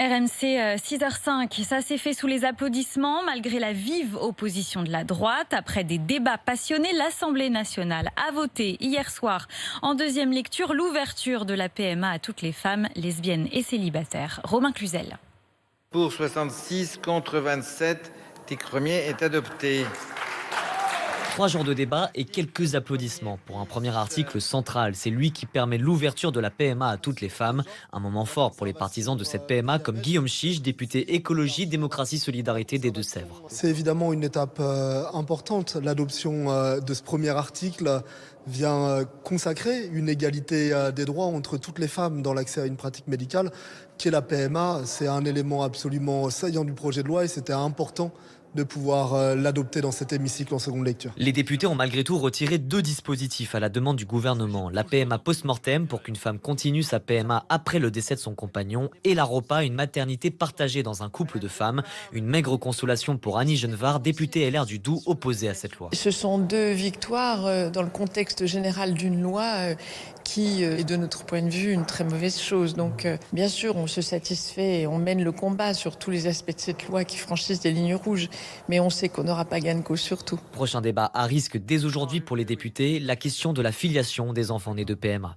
RMC 6h05, ça s'est fait sous les applaudissements malgré la vive opposition de la droite. Après des débats passionnés, l'Assemblée nationale a voté hier soir en deuxième lecture l'ouverture de la PMA à toutes les femmes lesbiennes et célibataires. Romain Cluzel. Pour 66 contre 27, l'article 1er est adopté. 3 jours de débat et quelques applaudissements pour un premier article central. C'est lui qui permet l'ouverture de la PMA à toutes les femmes. Un moment fort pour les partisans de cette PMA comme Guillaume Chiche, député écologie, démocratie, solidarité des Deux-Sèvres. C'est évidemment une étape importante. L'adoption de ce premier article vient consacrer une égalité des droits entre toutes les femmes dans l'accès à une pratique médicale, qui est la PMA. C'est un élément absolument saillant du projet de loi et c'était important de pouvoir l'adopter dans cet hémicycle en seconde lecture. Les députés ont malgré tout retiré 2 dispositifs à la demande du gouvernement. La PMA post-mortem pour qu'une femme continue sa PMA après le décès de son compagnon et la ROPA, une maternité partagée dans un couple de femmes. Une maigre consolation pour Annie Genevard, députée LR du Doubs, opposée à cette loi. Ce sont 2 victoires dans le contexte général d'une loi qui est de notre point de vue une très mauvaise chose. Donc bien sûr on se satisfait et on mène le combat sur tous les aspects de cette loi qui franchissent des lignes rouges. Mais on sait qu'on n'aura pas gain de cause sur tout. Prochain débat à risque dès aujourd'hui pour les députés, la question de la filiation des enfants nés de PMA.